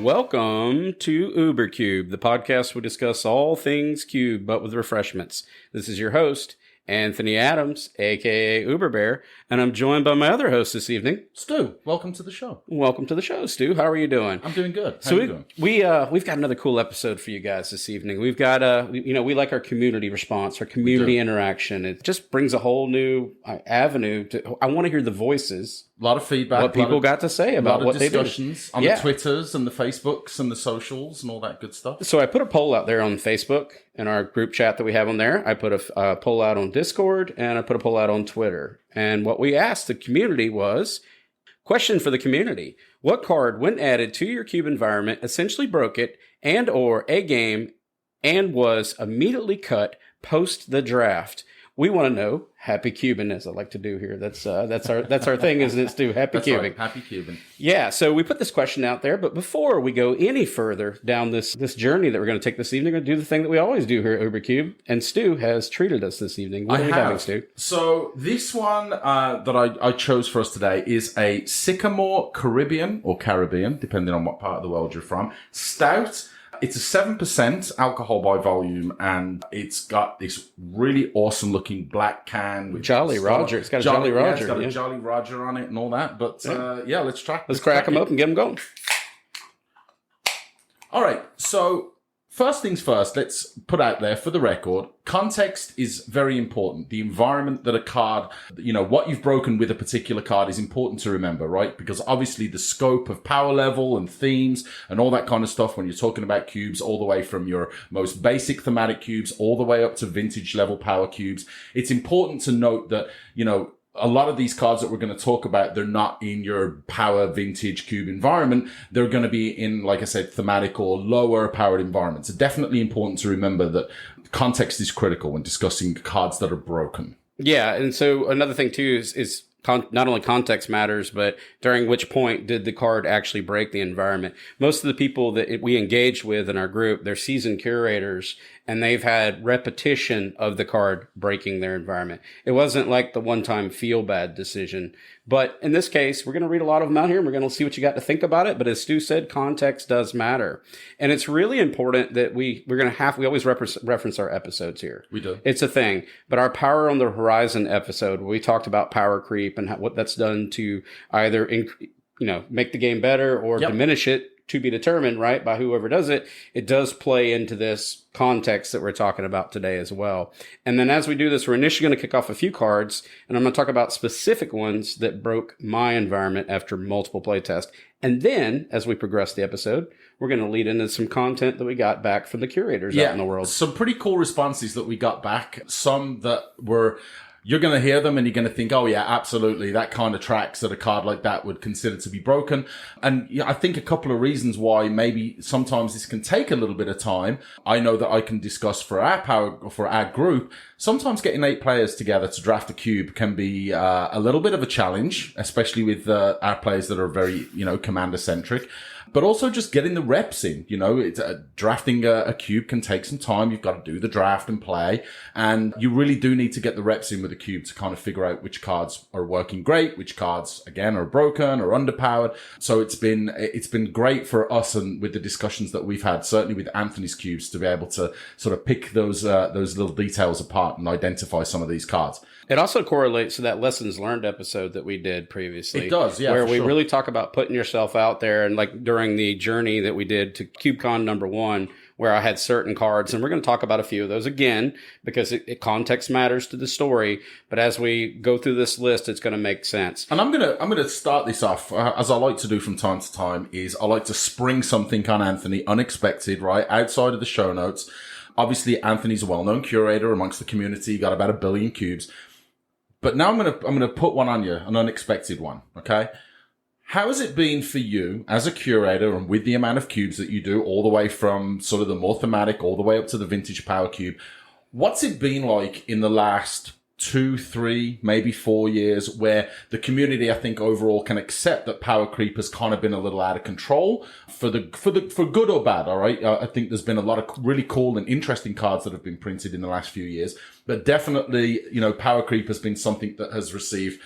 Welcome to UberCube, the podcast where we discuss all things cube, but with refreshments. This is your host, Anthony Adams, aka Uber Bear, and I'm joined by my other host this evening, Stu. Welcome to the show. Welcome to the show, Stu. How are you doing? I'm doing good. How are you doing? We've got another cool episode for you guys this evening. We've got we like our community response, our community interaction. It just brings a whole new avenue to. I want to hear the voices. A lot of feedback. What people got to say about what they do. Discussions on the Twitters and the Facebooks and the socials and all that good stuff. So I put a poll out there on Facebook in our group chat that we have on there. I put a poll out on Discord and I put a poll out on Twitter. And what we asked the community was, question for the community. What card, when added to your cube environment, essentially broke it and or a game and was immediately cut post the draft? We want to know. Happy cubing, as I like to do here. That's our thing, isn't it, Stu? Happy cubing. Right. Happy cubing. Yeah. So we put this question out there, but before we go any further down this journey that we're going to take this evening, we're going to do the thing that we always do here at UberCube. And Stu has treated us this evening. What are we having, Stu? So this one that I chose for us today is a Sycamore Caribbean, or Caribbean, depending on what part of the world you're from, stout. It's a 7% alcohol by volume, and it's got this really awesome looking black can with Jolly Roger. It's got a Jolly Roger. Yeah, it's got a Jolly Roger on it and all that. But let's crack them up and get them going. All right. So first things first, let's put out there for the record, context is very important. The environment that a card, what you've broken with a particular card is important to remember, right? Because obviously the scope of power level and themes and all that kind of stuff when you're talking about cubes, all the way from your most basic thematic cubes all the way up to vintage level power cubes, it's important to note that, a lot of these cards that we're going to talk about, they're not in your power vintage cube environment. They're going to be in, like I said, thematic or lower powered environments. It's definitely important to remember that context is critical when discussing cards that are broken. Yeah. And so another thing too is not only context matters, but during which point did the card actually break the environment? Most of the people that we engage with in our group, they're seasoned curators, and they've had repetition of the card breaking their environment. It wasn't like the one-time feel-bad decision. But in this case, we're going to read a lot of them out here, and we're going to see what you got to think about it. But as Stu said, context does matter. And it's really important that we always reference our episodes here. We do. It's a thing. But our Power on the Horizon episode, where we talked about power creep and what that's done to either make the game better or diminish it, to be determined, right, by whoever does it, it does play into this context that we're talking about today as well. And then as we do this, we're initially going to kick off a few cards, and I'm going to talk about specific ones that broke my environment after multiple playtests. And then, as we progress the episode, we're going to lead into some content that we got back from the curators out in the world. Some pretty cool responses that we got back. Some that were... You're going to hear them and you're going to think, oh yeah, absolutely. That kind of tracks that a card like that would consider to be broken. And I think a couple of reasons why maybe sometimes this can take a little bit of time. I know that I can discuss for our group, sometimes getting 8 players together to draft a cube can be a little bit of a challenge, especially with our players that are very, commander centric. But also just getting the reps in, it's drafting a cube can take some time. You've got to do the draft and play. And you really do need to get the reps in with a cube to kind of figure out which cards are working great, which cards, again, are broken or underpowered. So it's been great for us and with the discussions that we've had, certainly with Anthony's cubes, to be able to sort of pick those little details apart and identify some of these cards. It also correlates to that lessons learned episode that we did previously. It does, yeah. Where we really talk about putting yourself out there, and like during the journey that we did to CubeCon #1, where I had certain cards, and we're going to talk about a few of those again, because context matters to the story. But as we go through this list, it's going to make sense. And I'm going to start this off, as I like to do from time to time, is I like to spring something on Anthony, unexpected, right, outside of the show notes. Obviously, Anthony's a well-known curator amongst the community, got about 1 billion cubes. But now I'm going to put one on you, an unexpected one, okay? How has it been for you as a curator, and with the amount of cubes that you do, all the way from sort of the more thematic all the way up to the vintage power cube? What's it been like in the last 2, 3, maybe 4 years where the community, I think, overall can accept that power creep has kind of been a little out of control for good or bad. All right. I think there's been a lot of really cool and interesting cards that have been printed in the last few years, but definitely, power creep has been something that has received,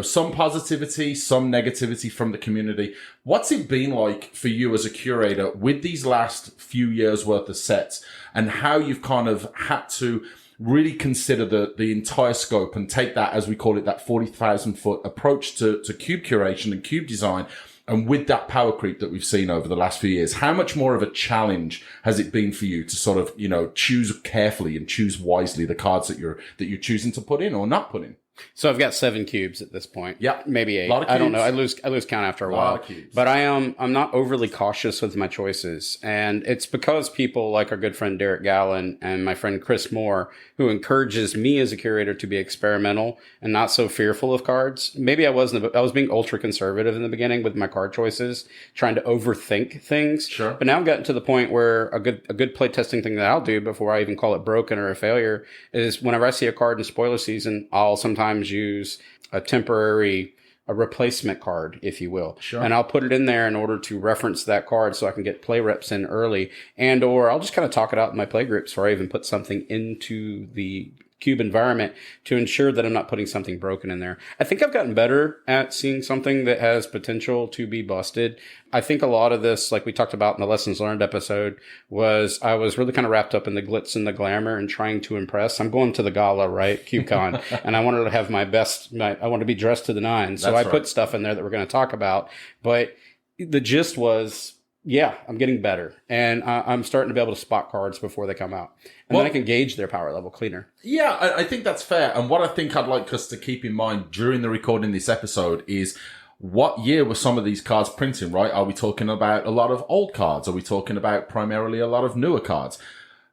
some positivity, some negativity from the community. What's it been like for you as a curator with these last few years worth of sets, and how you've kind of had to really consider the entire scope and take that, as we call it, that 40,000 foot approach to cube curation and cube design? And with that power creep that we've seen over the last few years, how much more of a challenge has it been for you to sort of, choose carefully and choose wisely the cards that you're choosing to put in or not put in? So I've got 7 cubes at this point. Yeah, maybe 8. A lot of cubes. I don't know. I lose count after a while. But I'm not overly cautious with my choices, and it's because people like our good friend Derek Gallen and my friend Chris Moore, who encourages me as a curator to be experimental and not so fearful of cards. Maybe I was being ultra conservative in the beginning with my card choices, trying to overthink things. Sure. But now I've gotten to the point where a good play testing thing that I'll do before I even call it broken or a failure is whenever I see a card in spoiler season, I'll sometimes use a replacement card, if you will. Sure. And I'll put it in there in order to reference that card so I can get play reps in early, or I'll just kind of talk it out in my play groups before I even put something into the cube environment to ensure that I'm not putting something broken in there. I think I've gotten better at seeing something that has potential to be busted. I think a lot of this, like we talked about in the lessons learned episode, I was really kind of wrapped up in the glitz and the glamour and trying to impress. I'm going to the gala, right? CubeCon. And I wanted to have my best, I wanted to be dressed to the nines. So I put stuff in there that we're going to talk about. But the gist was, yeah, I'm getting better. And I'm starting to be able to spot cards before they come out. And then I can gauge their power level cleaner. Yeah, I think that's fair. And what I think I'd like us to keep in mind during the recording of this episode is what year were some of these cards printing, right? Are we talking about a lot of old cards? Are we talking about primarily a lot of newer cards?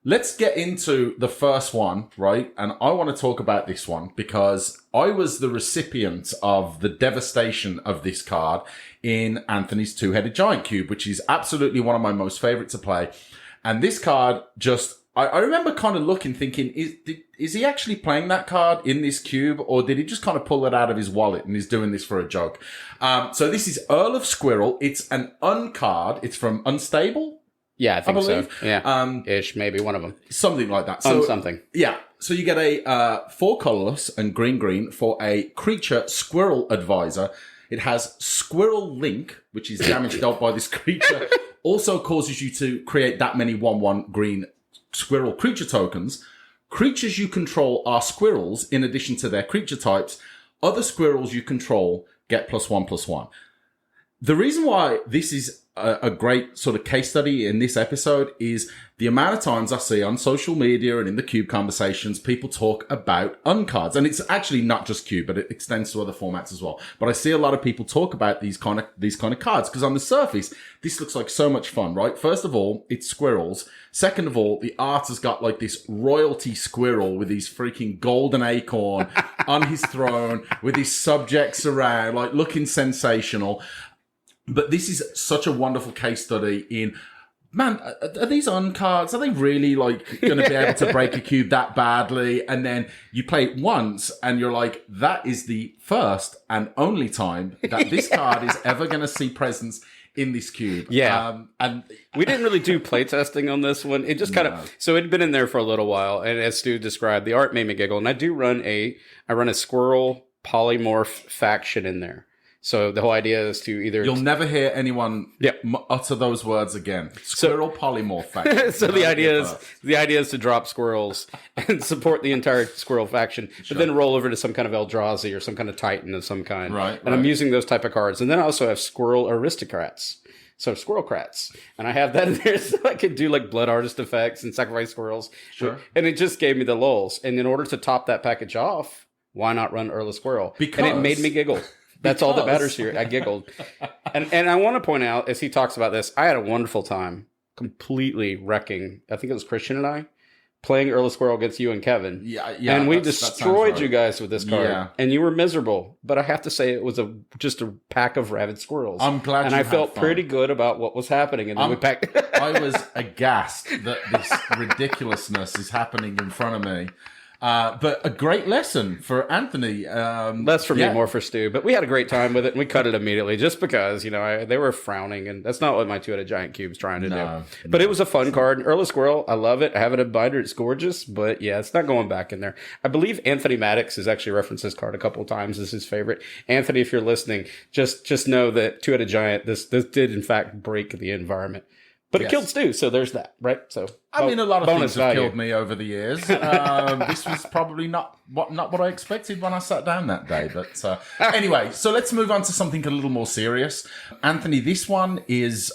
Let's get into the first one, right? And I want to talk about this one because I was the recipient of the devastation of this card in Anthony's Two-Headed Giant Cube, which is absolutely one of my most favorite to play. And this card just, I remember kind of looking, thinking, is he actually playing that card in this cube, or did he just kind of pull it out of his wallet and he's doing this for a joke? So this is Earl of Squirrel. It's an card. It's from Unstable. Yeah, I think so. Yeah, ish, maybe one of them. Something like that. So, something. Yeah. So you get a 4 colorless and green for a creature Squirrel Advisor. It has Squirrel Link, which is damage dealt by this creature. Also causes you to create that many 1/1 green squirrel creature tokens. Creatures you control are squirrels in addition to their creature types. Other squirrels you control get +1/+1. The reason why this is a great sort of case study in this episode is the amount of times I see on social media and in the Cube conversations, people talk about uncards. And it's actually not just Cube, but it extends to other formats as well. But I see a lot of people talk about these kind of cards because on the surface, this looks like so much fun, right? First of all, it's squirrels. Second of all, the art has got like this royalty squirrel with his freaking golden acorn on his throne with his subjects around, like looking sensational. But this is such a wonderful case study in, man, are these uncards? Are they really like going to be able to break a cube that badly? And then you play it once and you're like, that is the first and only time that this card is ever going to see presence in this cube. Yeah. And we didn't really do play testing on this one. It just kind of, so it'd been in there for a little while. And as Stu described, the art made me giggle. And I run a squirrel polymorph faction in there. So the whole idea is to either... You'll never hear anyone utter those words again. Squirrel polymorph faction. So the idea is to drop squirrels and support the entire squirrel faction, but then roll over to some kind of Eldrazi or some kind of Titan of some kind. Right. And I'm using those type of cards. And then I also have squirrel aristocrats. So squirrelcrats. And I have that in there so I could do like blood artist effects and sacrifice squirrels. Sure. And it just gave me the lulls. And in order to top that package off, why not run Earl of Squirrel? And it made me giggle. That's all that matters here. I giggled. And I want to point out, as he talks about this, I had a wonderful time completely wrecking, I think it was Christian and I, playing Earl of Squirrel against you and Kevin. Yeah. And we destroyed you guys with this card. Yeah. And you were miserable. But I have to say, it was just a pack of rabid squirrels. I'm glad and I felt pretty good about what was happening. And then we packed... I was aghast that this ridiculousness is happening in front of me. But a great lesson for Anthony. Less for me, more for Stu. But we had a great time with it, and we cut it immediately just because, they were frowning, and that's not what my two-headed giant cube's trying to do. But it was a fun card. Earl of Squirrel, I love it. I have it in binder. It's gorgeous. But yeah, it's not going back in there. I believe Anthony Maddox has actually referenced this card a couple of times as his favorite. Anthony, if you're listening, just know that two-headed giant, this did in fact break the environment. But it killed Stu, so there's that, right? So I mean, a lot of things have killed me over the years. This was probably not what I expected when I sat down that day. But anyway, so let's move on to something a little more serious. Anthony, this one is,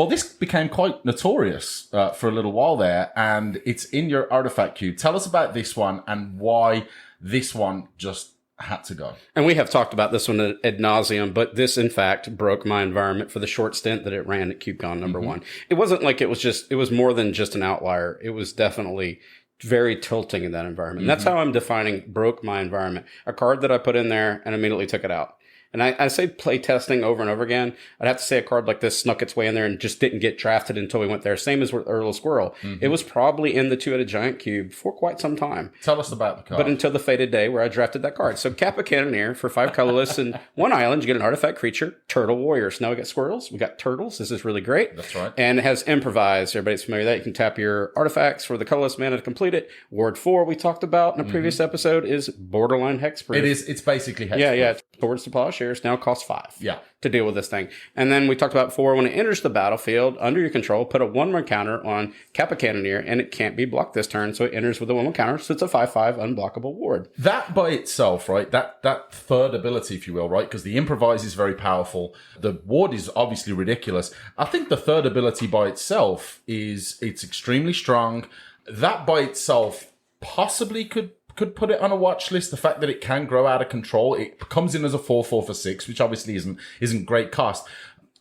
this became quite notorious for a little while there, and it's in your artifact cube. Tell us about this one and why this one just had to go. And we have talked about this one ad nauseum, but this in fact broke my environment for the short stint that it ran at KubeCon number one. It wasn't like it was more than just an outlier. It was definitely very tilting in that environment. And that's how I'm defining broke my environment. A card that I put in there and immediately took it out. And I say play testing over and over again. I'd have to say a card like this snuck its way in there and just didn't get drafted until we went there. Same as with Earl of Squirrel. It was probably in the two-headed giant cube for quite some time. Tell us about the card. But until the fated day where I drafted that card. So Kappa Cannoneer for 5 colorless and 1 island, you get an artifact creature, Turtle Warriors. Now we got squirrels, we got turtles. This is really great. That's right. And it has improvise. Everybody's familiar with that. You can tap your artifacts for the colorless mana to complete it. Ward 4 we talked about in a previous episode is borderline hexproof. It's basically hexproof. Yeah. Towards the plowshares now costs 5. Yeah. To deal with this thing. And then we talked about before, when it enters the battlefield under your control, put a 1/1 counter on Kappa Cannoneer, and it can't be blocked this turn, so it enters with a 1/1 counter, so it's a 5/5 unblockable ward. That by itself, right? That third ability, if you will, right? Because the improvise is very powerful. The ward is obviously ridiculous. I think the third ability by itself it's extremely strong. That by itself possibly could put it on a watch list. The fact that it can grow out of control, it comes in as a 4/4 for 6, which obviously isn't great cost.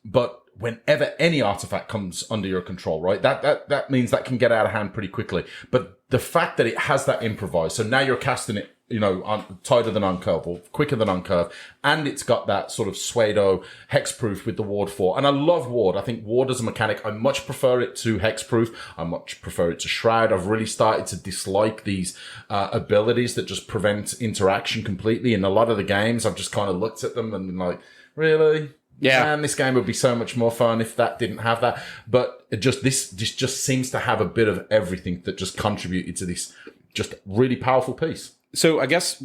But whenever any artifact comes under your control, right, that means that can get out of hand pretty quickly. But the fact that it has that improvise, so now you're casting it, tighter than on curve or quicker than on curve, and it's got that sort of pseudo hexproof with the ward 4. And I love ward. I think ward as a mechanic, I much prefer it to hexproof. I much prefer it to shroud. I've really started to dislike these abilities that just prevent interaction completely. In a lot of the games, I've just kind of looked at them and been like, really? Yeah. Man, this game would be so much more fun if that didn't have that. But this just seems to have a bit of everything that just contributed to this just really powerful piece. So this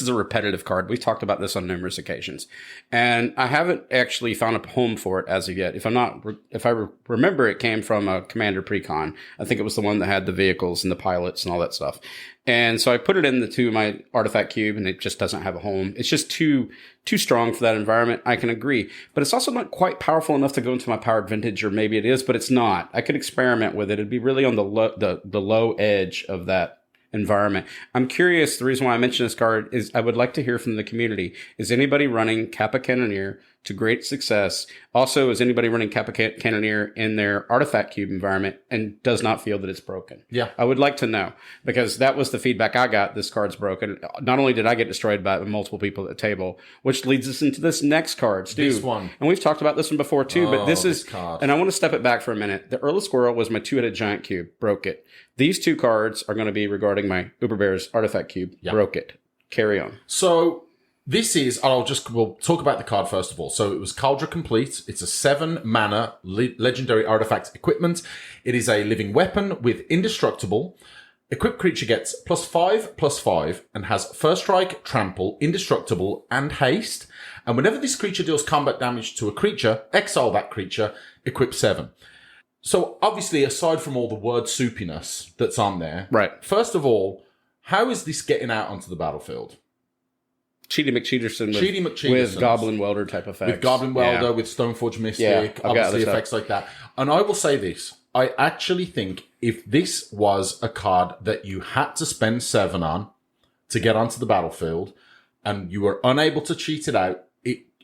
is a repetitive card. We've talked about this on numerous occasions, and I haven't actually found a home for it as of yet. If I remember, it came from a Commander Precon. I think it was the one that had the vehicles and the pilots and all that stuff. And so I put it into my artifact cube, and it just doesn't have a home. It's just too strong for that environment. I can agree, but it's also not quite powerful enough to go into my powered vintage, or maybe it is, but it's not. I could experiment with it. It'd be really on the low edge of that environment. I'm curious. The reason why I mention this card is I would like to hear from the community. Is anybody running Kappa Cannoneer to great success? Also, is anybody running Kappa Cannoneer in their artifact cube environment and does not feel that it's broken? Yeah. I would like to know, because that was the feedback I got. This card's broken. Not only did I get destroyed by multiple people at the table, which leads us into this next card, Stu. This one. And we've talked about this one before too, but this card. And I want to step it back for a minute. The Earl of Squirrel was my two-headed giant cube, broke it. These two cards are going to be regarding my Uber Bears artifact cube, broke it. Carry on. So we'll talk about the card first of all. So it was Cauldron Complete. It's a 7 mana legendary artifact equipment. It is a living weapon with indestructible. Equipped creature gets +5/+5 and has first strike, trample, indestructible, and haste. And whenever this creature deals combat damage to a creature, exile that creature, equip 7. So obviously, aside from all the word soupiness that's on there, right? First of all, how is this getting out onto the battlefield? Cheaty McCheaterson with Goblin Welder type effects. With Goblin Welder, with Stoneforge Mystic, obviously effects like that. And I will say this. I actually think if this was a card that you had to spend 7 on to get onto the battlefield and you were unable to cheat it out,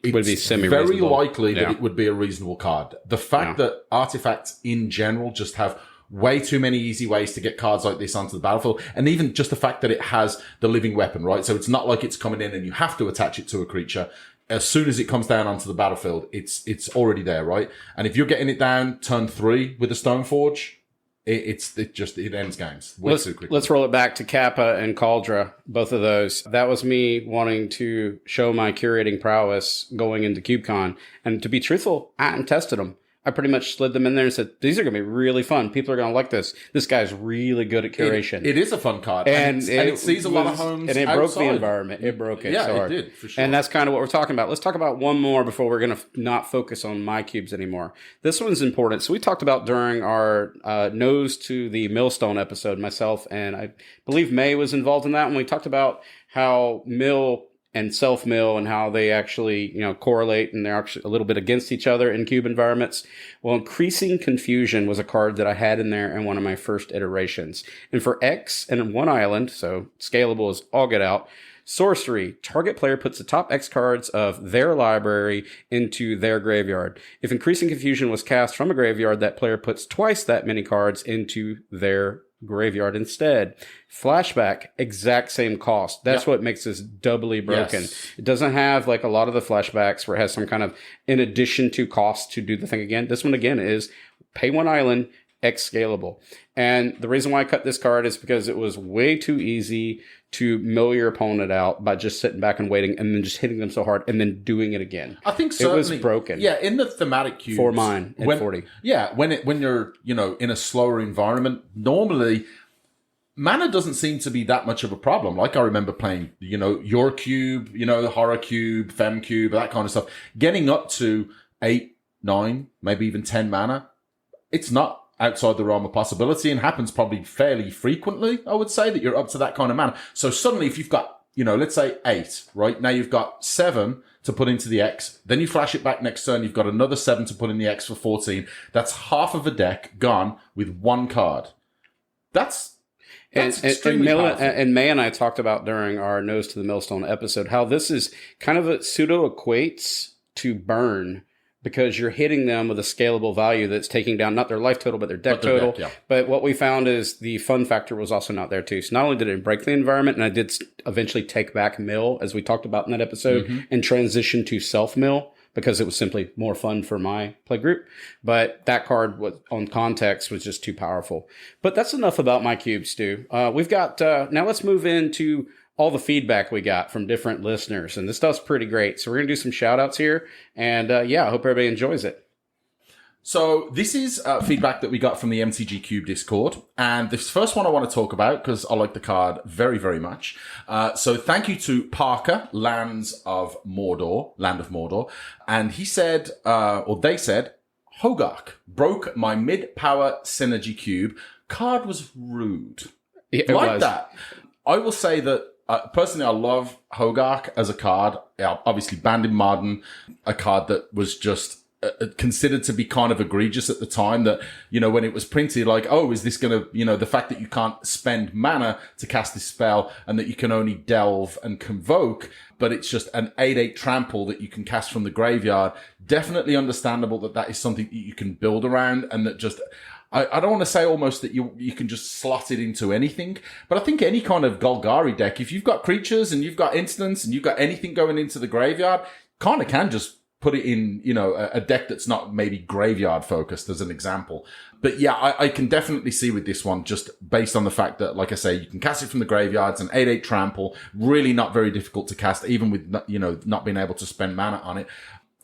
it's would be very likely that it would be a reasonable card. The fact that artifacts in general just have way too many easy ways to get cards like this onto the battlefield. And even just the fact that it has the living weapon, right? So it's not like it's coming in and you have to attach it to a creature. As soon as it comes down onto the battlefield, it's already there, right? And if you're getting it down turn 3 with a Stoneforge, it ends games way too quickly. Let's roll it back to Kappa and Cauldra, both of those. That was me wanting to show my curating prowess going into CubeCon. And to be truthful, I hadn't tested them. I pretty much slid them in there and said, these are going to be really fun. People are going to like this. This guy's really good at curation. It is a fun card. And it sees a lot of homes and it outside. broke the environment. It broke it. Yeah, so hard. it did, for sure. And that's kind of what we're talking about. Let's talk about one more before we're going to not focus on my cubes anymore. This one's important. So we talked about during our nose to the millstone episode, myself and I believe May was involved in that when we talked about how mill and self-mill and how they actually, correlate and they're actually a little bit against each other in cube environments. Well, Increasing Confusion was a card that I had in there in one of my first iterations. And for X and one island, so scalable is all get out, sorcery, target player puts the top X cards of their library into their graveyard. If Increasing Confusion was cast from a graveyard, that player puts twice that many cards into their graveyard instead. Flashback, exact same cost. That's what makes this doubly broken. Yes. It doesn't have like a lot of the flashbacks where it has some kind of in addition to cost to do the thing again. This one again is pay one island, X scalable. And the reason why I cut this card is because it was way too easy to mill your opponent out by just sitting back and waiting and then just hitting them so hard and then doing it again. I think certainly, it was broken. Yeah, in the thematic cubes. For mine at 40. Yeah, when you're, in a slower environment, normally mana doesn't seem to be that much of a problem. Like I remember playing, your cube, the horror cube, fem cube, that kind of stuff. Getting up to 8, 9, maybe even 10 mana, it's not outside the realm of possibility and happens probably fairly frequently, I would say, that you're up to that kind of mana. So suddenly if you've got, let's say 8, right? Now you've got 7 to put into the X. Then you flash it back next turn. You've got another 7 to put in the X for 14. That's half of a deck gone with one card. That's extremely powerful. And May and I talked about during our Nose to the Millstone episode how this is kind of a pseudo equates to burn, because you're hitting them with a scalable value that's taking down not their life total, but their deck total. But what we found is the fun factor was also not there too. So not only did it break the environment, and I did eventually take back mill, as we talked about in that episode, and transition to self-mill, because it was simply more fun for my play group. But that card was on context was just too powerful. But that's enough about my cubes, Stu. We've got, now let's move into all the feedback we got from different listeners. And this stuff's pretty great. So we're going to do some shout outs here. And I hope everybody enjoys it. So this is feedback that we got from the MTG Cube Discord. And this first one I want to talk about because I like the card very, very much. So thank you to Parker, Land of Mordor. And he said, or they said, Hogarth broke my mid-power synergy cube. Card was rude. It like was. That. I will say that personally, I love Hogarth as a card. Obviously, banned in Modern, a card that was just considered to be kind of egregious at the time. That, when it was printed, like, oh, is this going to, the fact that you can't spend mana to cast this spell and that you can only delve and convoke, but it's just an 8/8 trample that you can cast from the graveyard. Definitely understandable that is something that you can build around, and that just, I don't want to say almost that you can just slot it into anything, but I think any kind of Golgari deck, if you've got creatures and you've got instants and you've got anything going into the graveyard, kind of can just put it in, a deck that's not maybe graveyard focused as an example. But yeah, I can definitely see with this one, just based on the fact that, like I say, you can cast it from the graveyards, an 8/8 trample, really not very difficult to cast, even with, not being able to spend mana on it.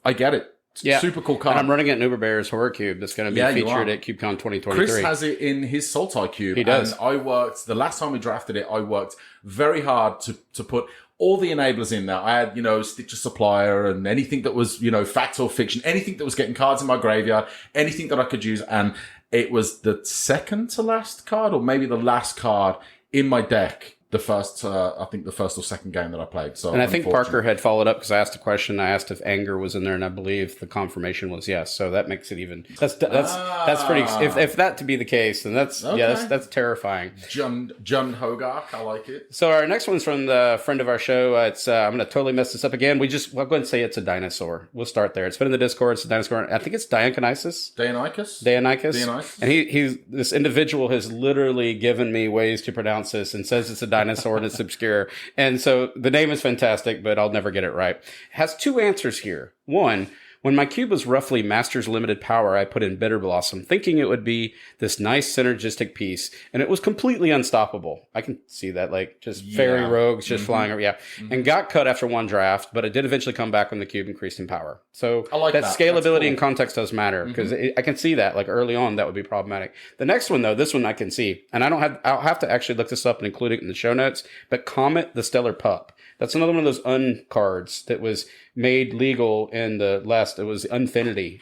I get it. Super cool card. And I'm running it in Uberbear's Horror Cube that's going to be featured at CubeCon 2023. Chris has it in his Sultai Cube. He does. And the last time we drafted it, I worked very hard to put all the enablers in there. I had, Stitcher Supplier and anything that was, fact or fiction, anything that was getting cards in my graveyard, anything that I could use. And it was the second to last card, or maybe the last card in my deck. The first or second game that I played. So, and I think Parker had followed up because I asked a question. I asked if anger was in there, and I believe the confirmation was yes. So that makes it even. That's pretty. If that to be the case, then that's that's terrifying. John Hogarth, I like it. So our next one's from the friend of our show. It's I'm going to totally mess this up again. We'll go ahead and say it's a dinosaur. We'll start there. It's been in the Discord. It's a dinosaur. I think it's Dionysus. And he's this individual has literally given me ways to pronounce this and says it's a dinosaur and it's obscure. And so the name is fantastic, but I'll never get it right. It has two answers here. One, When my cube was roughly Master's limited power, I put in Bitter Blossom, thinking it would be this nice synergistic piece, and it was completely unstoppable. I can see that, like, just fairy rogues just flying over, and got cut after one draft, but it did eventually come back when the cube increased in power. So I like that. Scalability and context does matter, because I can see that, like, early on, that would be problematic. The next one, though, this one I can see, and I'll have to actually look this up and include it in the show notes, but Comet the Stellar Pup. That's another one of those cards that was made legal in it was Infinity.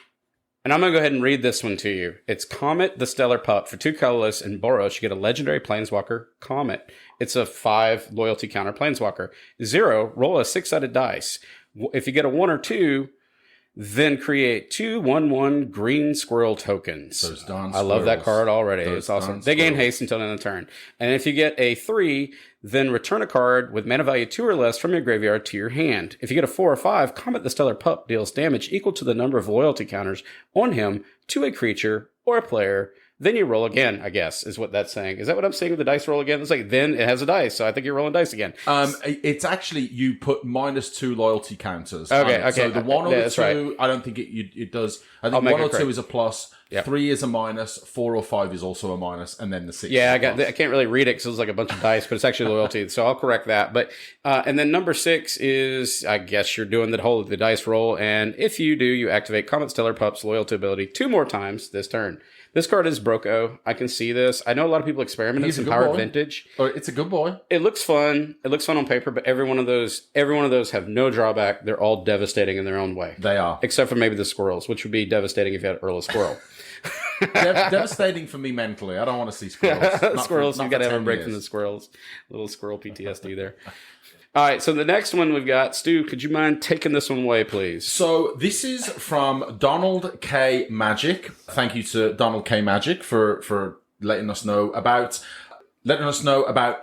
And I'm going to go ahead and read this one to you. It's Comet the Stellar Pup. For 2 colorless in Boros, you get a legendary planeswalker, Comet. It's a 5 loyalty counter planeswalker. 0, roll a 6-sided dice. If you get a 1 or 2, then create 2 1/1 green squirrel tokens. Those darn I love that card already. Those it's awesome. They gain haste until the end of the turn. And if you get a 3, then return a card with mana value 2 or less from your graveyard to your hand. If you get a 4 or 5, Comet the Stellar Pup deals damage equal to the number of loyalty counters on him to a creature or a player. Then you roll again, I guess, is what that's saying. Is that what I'm saying with the dice roll again? It's like, then it has a dice, so I think you're rolling dice again. It's actually, you put -2 loyalty counters. Okay. So the 1 or the 2, right. I don't think it does. I think 1 or 2 is a plus, 3 is a minus, 4 or 5 is also a minus, and then the 6 Yeah, is a plus. I can't really read it because it's like a bunch of dice, but it's actually loyalty, so I'll correct that. But and then number 6 is, I guess you're doing the dice roll, and if you do, you activate Comet Stellar Pup's loyalty ability 2 more times this turn. This card is Broco. I can see this. I know a lot of people experiment in some Powered Vintage. Oh, it's a good boy. It looks fun. It looks fun on paper, but every one of those have no drawback. They're all devastating in their own way. They are. Except for maybe the squirrels, which would be devastating if you had Earl of Squirrel. Devastating for me mentally. I don't want to see squirrels. Squirrels, you got to have a break from the squirrels. Little squirrel PTSD there. All right, so the next one we've got, Stu, could you mind taking this one away, please? So this is from Donald K. Magic. Thank you to Donald K. Magic for letting us know about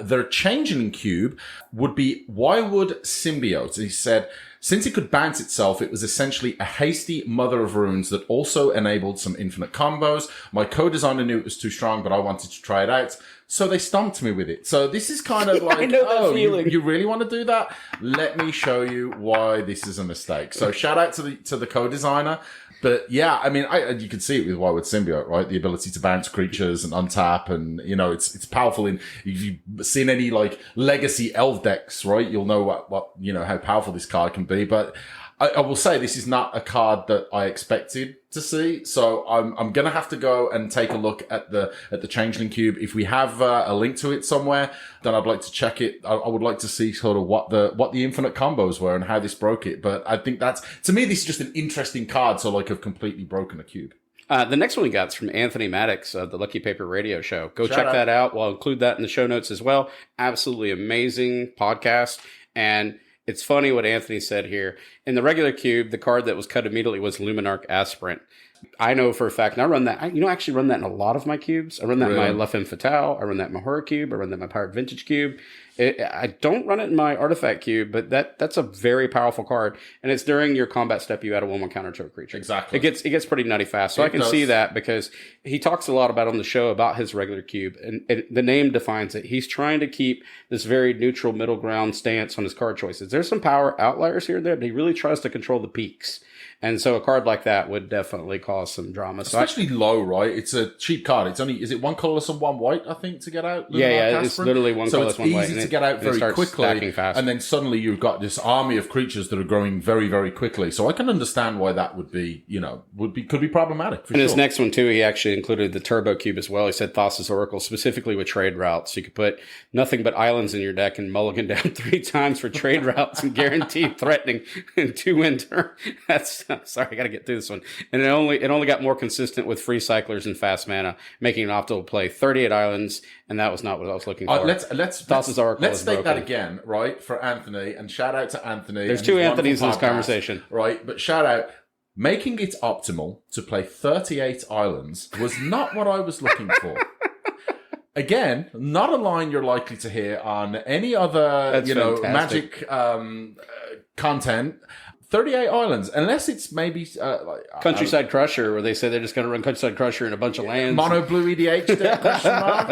their changeling cube would be Why Would Symbiote. He said, since it could bounce itself, it was essentially a hasty mother of runes that also enabled some infinite combos. My co-designer knew it was too strong, but I wanted to try it out. So they stumped me with it. So this is kind of like, you really want to do that? Let me show you why this is a mistake. So shout out to the co-designer. But yeah, I mean, you can see it with Why Would Symbiote, right? The ability to bounce creatures and untap, and it's powerful. If you've seen any like legacy elf decks, right, you'll know what how powerful this card can be. But I will say this is not a card that I expected to see, so I'm gonna have to go and take a look at the Changeling Cube. If we have a link to it somewhere, then I'd like to check it. I would like to see sort of what the infinite combos were and how this broke it. But I think to me this is just an interesting card. So like, I've completely broken a cube. The next one we got is from Anthony Maddox of the Lucky Paper Radio Show. Go check that out. We'll include that in the show notes as well. Absolutely amazing podcast. And it's funny what Anthony said here. In the regular cube, the card that was cut immediately was Luminarch Aspirant. I know for a fact, and I run that. I actually run that in a lot of my cubes. I run that in my La Femme Fatale. I run that in my Horror Cube. I run that in my Powered Vintage Cube. I don't run it in my Artifact Cube, but that's a very powerful card. And it's during your combat step, you add a 1/1 counter to a creature. Exactly. It gets pretty nutty fast. So I can see that because he talks a lot about on the show about his regular cube. And the name defines it. He's trying to keep this very neutral middle ground stance on his card choices. There's some power outliers here and there, but he really tries to control the peaks. And so a card like that would definitely cause some drama. Especially low, right? It's a cheap card. Is it 1 colorless and 1 white, I think, to get out? Yeah, it's literally 1 colorless, 1 white. So it's easy to get out very quickly. And then suddenly you've got this army of creatures that are growing very, very quickly. So I can understand why that would be, could be problematic. And his next one too, he actually included the Turbo Cube as well. He said Thassa's Oracle, specifically with trade routes. You could put nothing but islands in your deck and mulligan down 3 times for trade routes and guaranteed threatening in 2-win turn. Sorry, I got to get through this one. And it only got more consistent with free cyclers and fast mana, making an optimal play 38 islands, and that was not what I was looking for. Let's take that again, right, for Anthony, and shout out to Anthony. There's 2 Anthonys in this conversation. Right, but shout out. Making it optimal to play 38 islands was not what I was looking for. Again, not a line you're likely to hear on any other, Magic content. 38 islands, unless it's maybe Countryside Crusher, where they say they're just going to run Countryside Crusher in a bunch of lands. Mono blue EDH deck, question mark,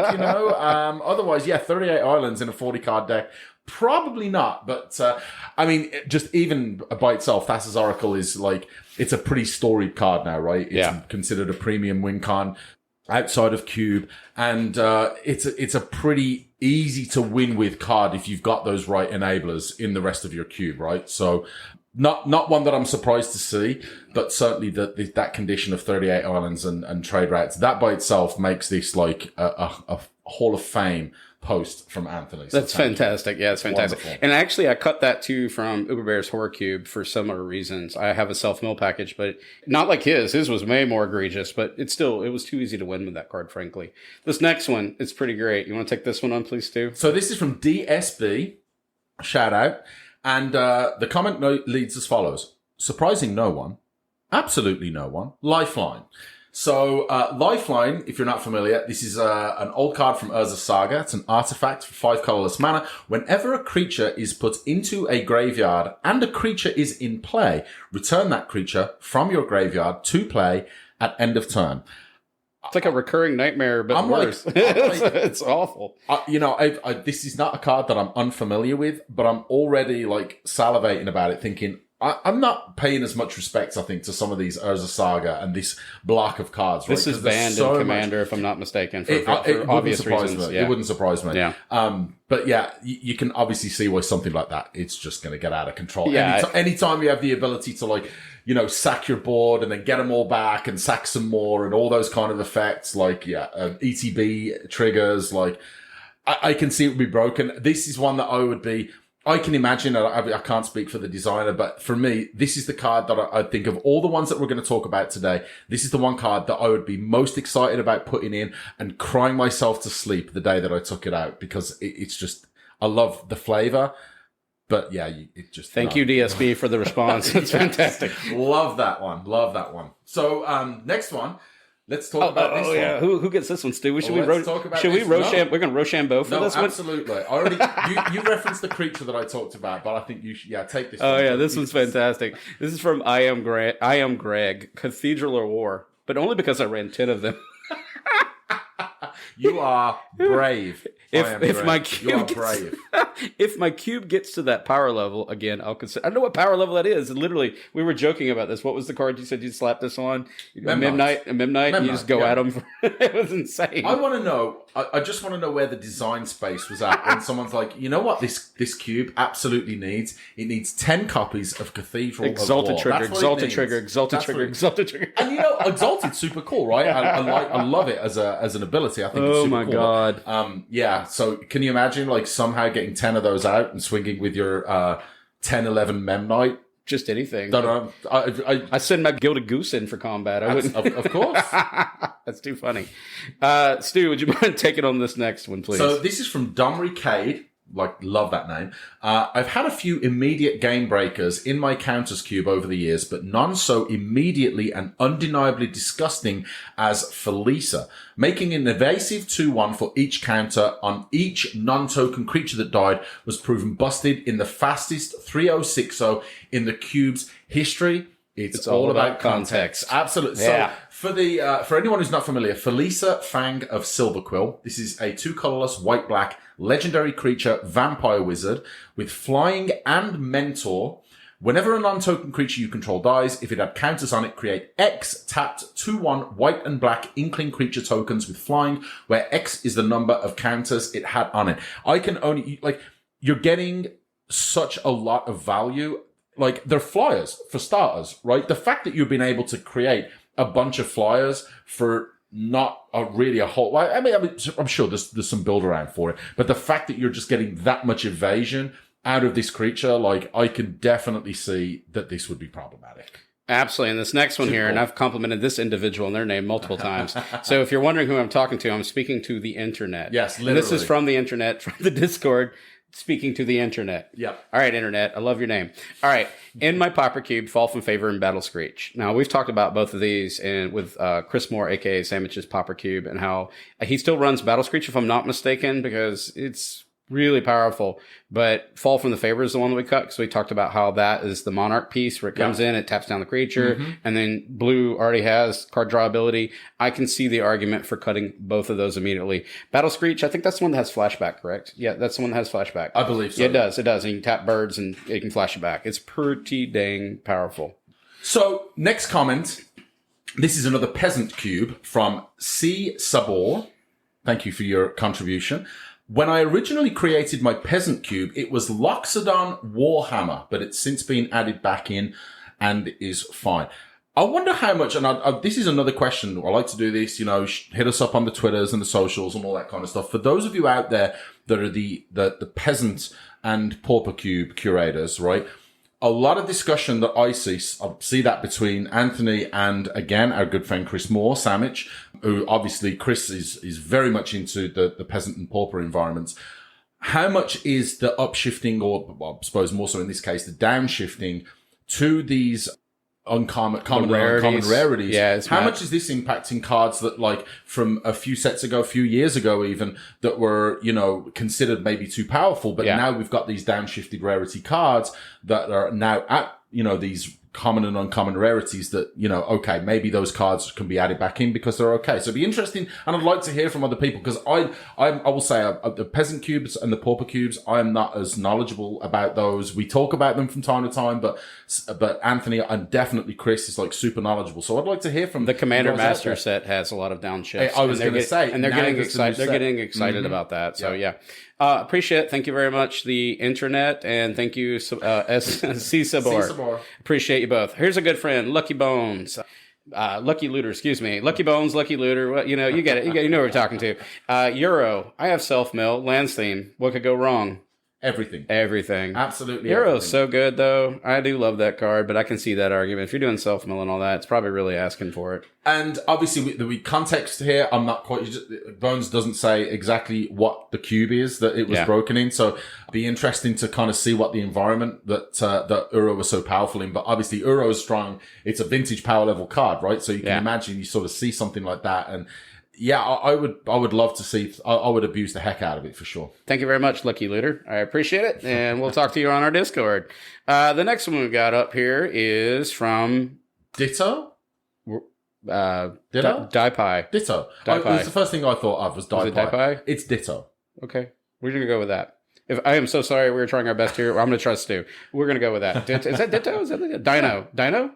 Otherwise, 38 islands in a 40 card deck. Probably not, but I mean, just even by itself, Thassa's Oracle is like, it's a pretty storied card now, right? It's considered a premium win con outside of Cube, and it's a pretty easy to win with card if you've got those right enablers in the rest of your cube, right? So not one that I'm surprised to see, but certainly that condition of 38 islands and trade routes, that by itself makes this like a Hall of Fame post from Anthony. So that's fantastic. Yeah, it's fantastic. Wonderful. And actually, I cut that too from Uberbear's Horror Cube for similar reasons. I have a self-mill package, but not like his. His was way more egregious, but it was too easy to win with that card, frankly. This next one is pretty great. You want to take this one on, please, Stu? So this is from DSB. Shout out. And the comment leads as follows. Surprising no one. Absolutely no one. Lifeline. So, Lifeline, if you're not familiar, this is an old card from Urza's Saga. It's an artifact for 5 colorless mana. Whenever a creature is put into a graveyard and a creature is in play, return that creature from your graveyard to play at end of turn. It's like a recurring nightmare, but worse. It's awful. This is not a card that I'm unfamiliar with, but I'm already like salivating about it, thinking, I'm not paying as much respect, I think, to some of these Urza Saga and this block of cards. Right? This is banned in Commander, if I'm not mistaken, for obvious reasons. Yeah. It wouldn't surprise me. Yeah. But yeah, you can obviously see why something like that, it's just going to get out of control. Yeah. Anytime you have the ability to like, sack your board and then get them all back and sack some more and all those kind of effects, like, ETB triggers, like, I can see it would be broken. This is one that I can imagine, I can't speak for the designer, but for me, this is the card that I think of all the ones that we're going to talk about today. This is the one card that I would be most excited about putting in and crying myself to sleep the day that I took it out, because it's just, I love the flavor. But yeah, it just... Thank you, DSB, for the response. It's fantastic. Love that one. So, next one. Let's talk about this one. Yeah. Who gets this one, Stu? We're going to Rochambeau for this one? Absolutely. I already, you referenced the creature that I talked about, but I think you should, take this one. Oh, yeah, this one's fantastic. This is from I Am Greg, Cathedral or War, but only because I ran 10 of them. You are brave. If my cube gets to that power level again, I'll consider. I don't know what power level that is. Literally, we were joking about this. What was the card you said you slapped this on? Memnite. And you just go at them. It was insane. I want to know. I just want to know where the design space was at when someone's like, you know what this cube absolutely needs? It needs 10 copies of Cathedral Exalted of War. Exalted Trigger. And Exalted's super cool, right? I love it as an ability. I think it's super cool. God. So can you imagine like somehow getting 10 of those out and swinging with your 10, 11 Memnite? Just anything. Don't know. I send my Gilded Goose in for combat. I wouldn't. Of course. That's too funny. Stu, would you mind taking on this next one, please? So this is from Domri Cade. Love that name. I've had a few immediate game breakers in my counters cube over the years, but none so immediately and undeniably disgusting as Felisa, making an evasive 2/1 for each counter on each non-token creature that died was proven busted in the fastest 3-0-6-0 in the cube's history. It's all about context. Absolutely. Yeah. So for anyone who's not familiar, Felisa, Fang of Silverquill. This is a 2 colorless white-black legendary creature vampire wizard with flying and mentor. Whenever a non-token creature you control dies, if it had counters on it, create X tapped 2/1 white and black inkling creature tokens with flying, where X is the number of counters it had on it. I can only, you're getting such a lot of value. They're flyers for starters, right? The fact that you've been able to create a bunch of flyers for not really a whole... I mean, I'm sure there's some build around for it, but the fact that you're just getting that much evasion out of this creature, I can definitely see that this would be problematic. Absolutely. And this next one here, and I've complimented this individual and their name multiple times. So if you're wondering who I'm talking to, I'm speaking to the internet. Yes, literally. And this is from the internet, from the Discord. Speaking to the internet. Yep. All right, internet. I love your name. All right. In my Pauper Cube, Fall from Favor and Battle Screech. Now, we've talked about both of these and with Chris Moore, a.k.a. Sandwich's Pauper Cube, and how he still runs Battle Screech, if I'm not mistaken, because it's really powerful. But Fall from the Favor is the one that we cut because we talked about how that is the Monarch piece where it comes in, it taps down the creature, and then blue already has card draw ability. I can see the argument for cutting both of those immediately. Battle Screech, I think that's the one that has flashback, correct? Yeah, that's the one that has flashback. I believe so. Yeah, it does. It does. And you can tap birds and it can flash it back. It's pretty dang powerful. So, next comment. This is another peasant cube from C. Sabor. Thank you for your contribution. When I originally created my peasant cube, it was Loxodon Warhammer, but it's since been added back in and is fine. I wonder how much, and this is another question. I like to do this, hit us up on the Twitters and the socials and all that kind of stuff. For those of you out there that are the peasant and pauper cube curators, right? A lot of discussion that I see that between Anthony and, again, our good friend Chris Moore, Samich, who obviously Chris is very much into the peasant and pauper environments. How much is the upshifting, or well, I suppose more so in this case, the downshifting to these uncommon rarities? Yeah, how much is this impacting cards that, like, from a few years ago even, that were, considered maybe too powerful, but now we've got these downshifted rarity cards that are now at, these common and uncommon rarities that, okay, maybe those cards can be added back in because they're okay. So it'd be interesting, and I'd like to hear from other people, because I will say the peasant cubes and the pauper cubes, I am not as knowledgeable about those. We talk about them from time to time, but Anthony and definitely Chris is like super knowledgeable. So I'd like to hear from the Commander Master set has a lot of downshifts. I was going to say, and they're getting excited. They're getting excited about that. So yeah. Appreciate it. Thank you very much, the internet, and thank you, C. Sabor. Appreciate you both. Here's a good friend, Lucky Bones. Lucky Looter, excuse me. Lucky Bones, Lucky Looter. Well, you get it. You know who we're talking to. Euro. I have self-mill. Lands theme. What could go wrong? Everything. Absolutely. Euro's so good, though. I do love that card, but I can see that argument. If you're doing self-mill and all that, it's probably really asking for it. And obviously, the context here, I'm not quite... Bones doesn't say exactly what the cube is that it was broken in, so it'd be interesting to kind of see what the environment that Uro was so powerful in. But obviously, Uro is strong. It's a vintage power level card, right? So you can imagine you sort of see something like that, and... Yeah, I would love to see. I would abuse the heck out of it for sure. Thank you very much, Lucky Looter. I appreciate it, and we'll talk to you on our Discord. The next one we got up here is from Ditto. Daipai. Ditto. It was the first thing I thought of was Daipai. Is it Daipai? It's Ditto. Okay, we're gonna go with that. If I am so sorry, we're trying our best here. I'm gonna trust Stu. We're gonna go with that. Is that Ditto? Is that Dino? Dino?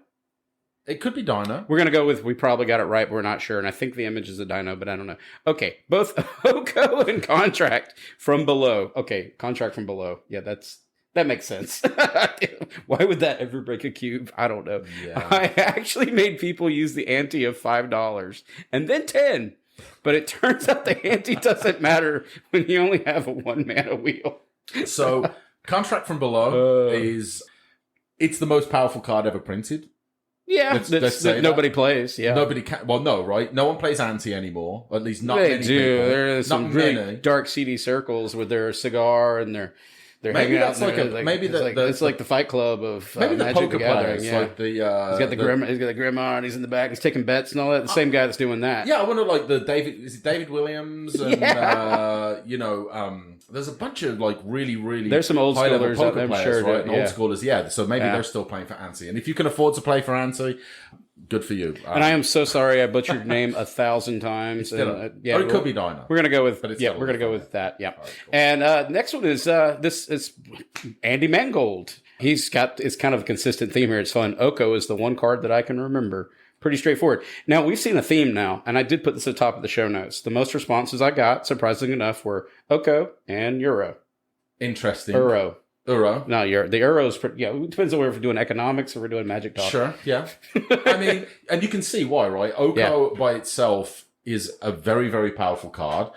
It could be Dino. We're going to go with, we probably got it right, but we're not sure. And I think the image is a Dino, but I don't know. Okay. Both Oko and Contract from Below. Okay. Contract from Below. Yeah, that makes sense. Why would that ever break a cube? I don't know. Yeah. I actually made people use the ante of $5 and then 10. But it turns out the ante doesn't matter when you only have a 1-mana wheel. So, Contract from Below it's the most powerful card ever printed. Yeah, let's say nobody plays. Yeah, nobody can. Well, no, right? No one plays Ante anymore. At least not they many do. people. There are some really dark, seedy circles with their cigar and they're maybe hanging that's out. It's like the Fight Club of maybe the Magic poker the Gathering. players. Yeah. Like he's got the grandma and he's in the back. He's taking bets and all that. The same guy that's doing that. Yeah, I wonder like David Williams and there's a bunch of like really there's some old schoolers poker I'm players, sure, right? And old schoolers, yeah. So maybe they're still playing for Ante, and if you can afford to play for Ante, good for you. And I am so sorry I butchered your name 1,000 times. Or it could be Dino. We're gonna go with we're gonna go with that. Yeah. Right, cool. And next one is this is Andy Mangold. It's kind of a consistent theme here. It's fun. Oko is the one card that I can remember. Pretty straightforward. Now, we've seen a theme now, and I did put this at the top of the show notes. The most responses I got, surprisingly enough, were Oko and Euro. Interesting. Uro. No, the Euro's pretty, it depends on whether we're doing economics or we're doing Magic Talk. Sure, yeah. I mean, and you can see why, right? Oko by itself is a very, very powerful card.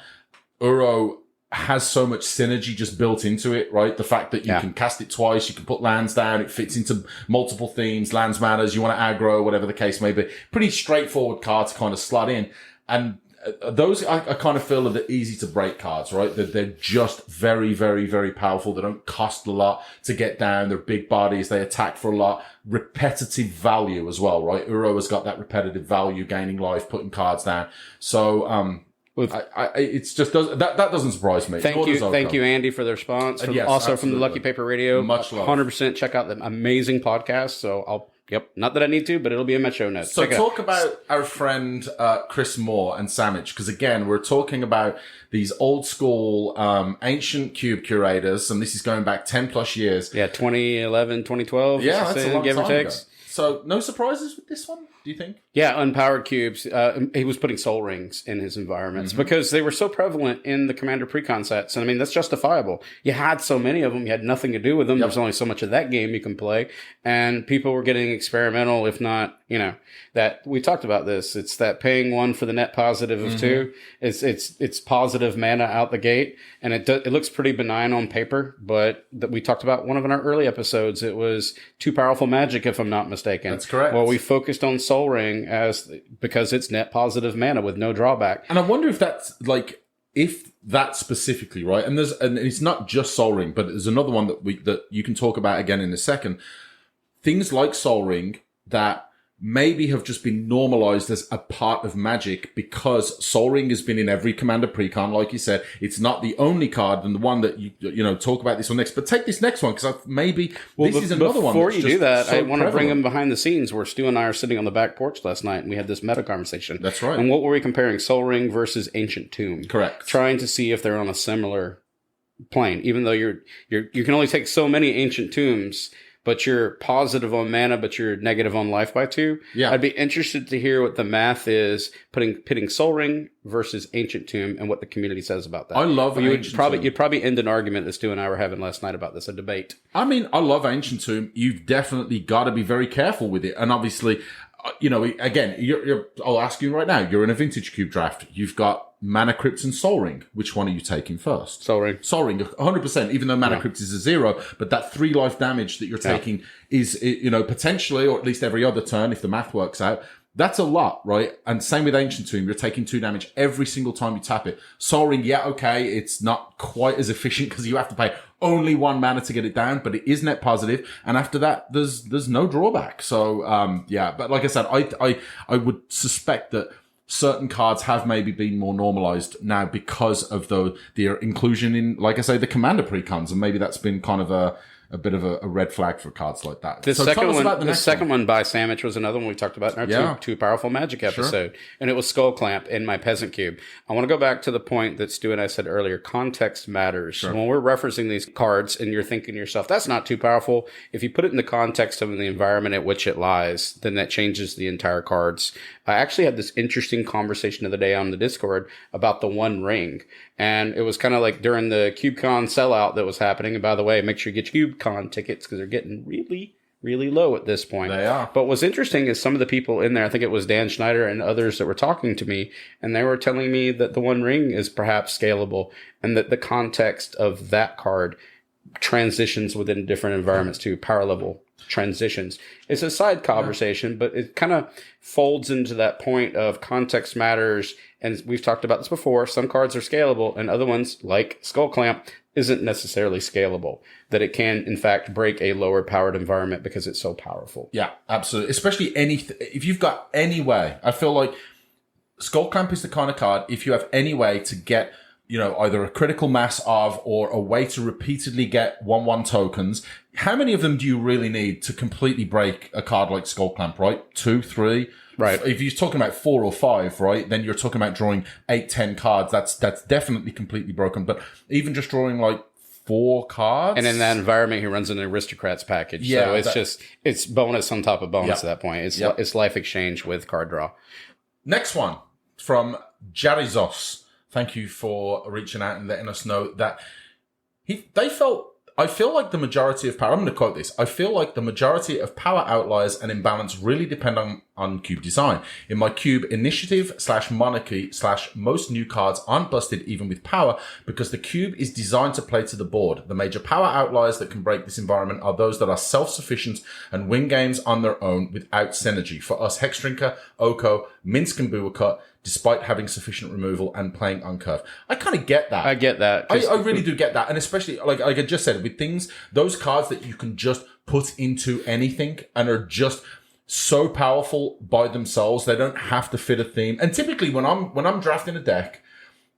Uro has so much synergy just built into it, right? The fact that you can cast it twice, you can put lands down, it fits into multiple themes, lands matters, you want to aggro, whatever the case may be. Pretty straightforward card to kind of slot in. And those, I kind of feel are the easy to break cards, right? They're just very, very, very powerful. They don't cost a lot to get down. They're big bodies. They attack for a lot. Repetitive value as well, right? Uro has got that repetitive value, gaining life, putting cards down. So, It's just that doesn't surprise me. Thank you, Andy, for the response. Yes, also absolutely. from the Lucky Paper Radio, Much love. 100% check out the amazing podcast. So not that I need to, but it'll be in my show notes. So talk about our friend Chris Moore and Sandwich, because again, we're talking about these old school ancient cube curators, and this is going back 10 plus years. Yeah, 2011, 2012. Yeah, that's a long give time or takes. ago. So no surprises with this one, do you think? Yeah, unpowered cubes. He was putting soul rings in his environments because they were so prevalent in the Commander Precon sets. And I mean, that's justifiable. You had so many of them. You had nothing to do with them. There's only so much of that game you can play. And people were getting experimental, if not, that we talked about this. It's that paying one for the net positive of two. It's positive mana out the gate. And it looks pretty benign on paper, but that we talked about one of our early episodes. It was too powerful magic, if I'm not mistaken. That's correct. Well, we focused on Soul Ring because it's net positive mana with no drawback. And I wonder if that's if that specifically, right? And it's not just Soul Ring, but there's another one that you can talk about again in a second. Things like Soul Ring that maybe have just been normalized as a part of Magic because Soul Ring has been in every Commander Precon, like you said. It's not the only card and the one that you talk about this one next. But take this next one because this is another one. Before you do that, I want to bring them behind the scenes where Stu and I are sitting on the back porch last night and we had this meta conversation. That's right. And what were we comparing? Soul Ring versus Ancient Tomb. Correct. Trying to see if they're on a similar plane, even though you can only take so many Ancient Tombs. But you're positive on mana, but you're negative on life by 2. Yeah. I'd be interested to hear what the math is, pitting Soul Ring versus Ancient Tomb and what the community says about that. I love Ancient Tomb. You'd probably end an argument that Stu and I were having last night about this, a debate. I mean, I love Ancient Tomb. You've definitely got to be very careful with it. And obviously, again, I'll ask you right now, you're in a Vintage Cube draft. You've got Mana Crypt and Soul Ring. Which one are you taking first? Soul Ring. Soul Ring, 100%, even though Mana Crypt is a 0, but that 3 life damage that you're taking is, potentially, or at least every other turn, if the math works out, that's a lot, right? And same with Ancient Tomb, you're taking 2 damage every single time you tap it. Soul Ring, okay, it's not quite as efficient because you have to pay only 1 mana to get it down, but it is net positive. And after that, there's no drawback. So, but like I said, I would suspect that certain cards have maybe been more normalized now because of their inclusion in, like I say, the Commander Precons. And maybe that's been kind of a bit of a red flag for cards like that. The second one by Sandwich was another one we talked about in our two powerful Magic episode. Sure. And it was Skull Clamp in my Peasant Cube. I want to go back to the point that Stu and I said earlier. Context matters. Sure. When we're referencing these cards and you're thinking to yourself, that's not too powerful. If you put it in the context of the environment at which it lies, then that changes the entire cards. I actually had this interesting conversation the other day on the Discord about the One Ring. And it was kind of like during the CubeCon sellout that was happening. And by the way, make sure you get CubeCon tickets because they're getting really, really low at this point. They are. But what's interesting is some of the people in there, I think it was Dan Schneider and others that were talking to me, and they were telling me that the One Ring is perhaps scalable and that the context of that card transitions within different environments to power level transitions. It's a side conversation, but it kind of folds into that point of context matters. And we've talked about this before. Some cards are scalable and other ones, like Skull Clamp, isn't necessarily scalable. That it can, in fact, break a lower powered environment because it's so powerful. Yeah, absolutely. Especially if you've got any way, I feel like Skull Clamp is the kind of card, if you have any way to get either a critical mass of or a way to repeatedly get 1/1 tokens. How many of them do you really need to completely break a card like Skull Clamp, right? 2, 3? Right. If you're talking about 4 or 5, right, then you're talking about drawing 8, 10 cards. That's definitely completely broken. But even just drawing 4 cards. And in that environment, he runs an Aristocrats package. Yeah. So it's bonus on top of bonus at that point. It's life exchange with card draw. Next one from Jarizos. Thank you for reaching out and letting us know that I feel like the majority of power, I'm going to quote this, I feel like the majority of power outliers and imbalance really depend on cube design. In my cube, initiative / monarchy / most new cards aren't busted even with power because the cube is designed to play to the board. The major power outliers that can break this environment are those that are self-sufficient and win games on their own without synergy. For us, Hexdrinker, Oko, Minsk and Buwacut, despite having sufficient removal and playing on curve. I kind of get that. I get that. I really do get that. And especially, like I just said, with things, those cards that you can just put into anything and are just so powerful by themselves, they don't have to fit a theme. And typically when I'm drafting a deck,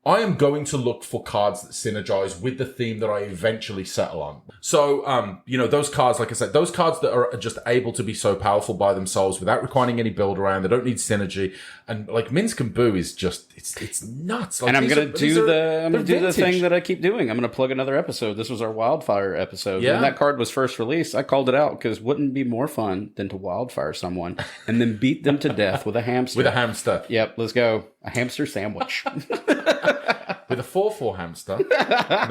I am going to look for cards that synergize with the theme that I eventually settle on. So, those cards, like I said, those cards that are just able to be so powerful by themselves without requiring any build around, they don't need synergy. And like Minsk and Boo is just, it's nuts. Like, and I'm going to do the thing that I I keep doing. I'm going to plug another episode. This was our Wildfire episode. Yeah. When that card was first released, I called it out because wouldn't it be more fun than to wildfire someone and then beat them to death with a hamster? With a hamster. Yep, let's go. A hamster sandwich. With a 4/4 hamster. No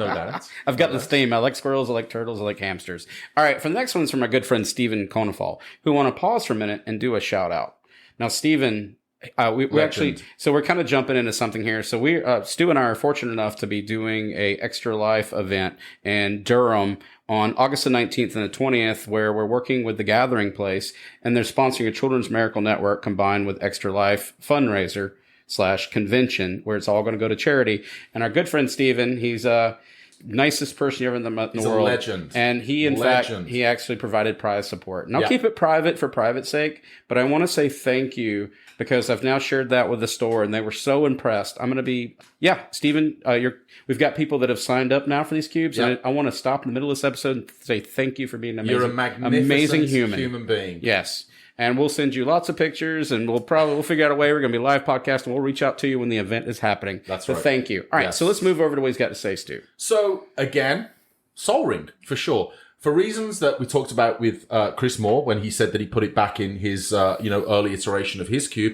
doubt. I've got this theme. I like squirrels, I like turtles, I like hamsters. All right, for the next one's from my good friend Stephen Conefall, who want to pause for a minute and do a shout out. Now, Stephen, we actually, so we're kind of jumping into something here. So Stu and I are fortunate enough to be doing a Extra Life event in Durham on August the 19th and the 20th, where we're working with the Gathering Place, and they're sponsoring a Children's Miracle Network combined with Extra Life fundraiser / convention, where it's all going to go to charity. And our good friend Steven, he's nicest person you ever met in the world. A legend. And he, in fact, he actually provided prize support. And I'll keep it private for private sake, but I want to say thank you because I've now shared that with the store and they were so impressed. I'm going to be, Steven, we've got people that have signed up now for these cubes. And I want to stop in the middle of this episode and say thank you for being an You're a magnificent amazing human being. Yes. And we'll send you lots of pictures, and we'll figure out a way. We're going to be live podcast, and we'll reach out to you when the event is happening. That's right. So thank you. All right, so let's move over to what he's got to say, Stu. So, again, Sol Ring, for sure. For reasons that we talked about with Chris Moore when he said that he put it back in his early iteration of his cube,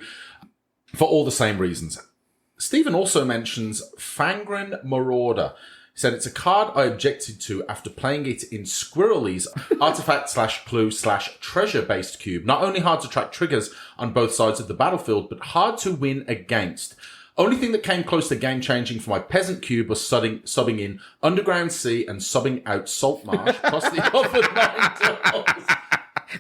for all the same reasons. Stephen also mentions Fangren Marauder. He said, it's a card I objected to after playing it in Squirrely's artifact / clue / treasure based cube. Not only hard to track triggers on both sides of the battlefield, but hard to win against. Only thing that came close to game changing for my peasant cube was subbing in Underground Sea and subbing out Saltmarsh plus the other 9 doors.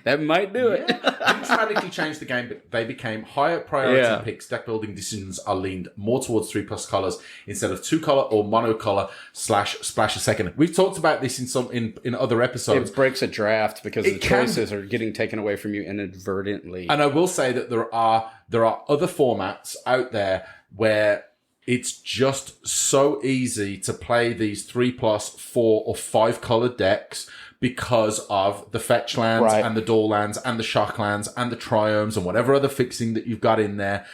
That might do it. Didn't dramatically change the game, but they became higher priority picks. Deck building decisions are leaned more towards 3+ colors instead of 2 color or monocolor / splash a second. We've talked about this in other episodes. It breaks a draft because the choices are getting taken away from you inadvertently. And I will say that there are other formats out there where it's just so easy to play these 3+, 4 or 5 colored decks because of the fetch lands and the door lands and the shock lands and the triomes and whatever other fixing that you've got in there.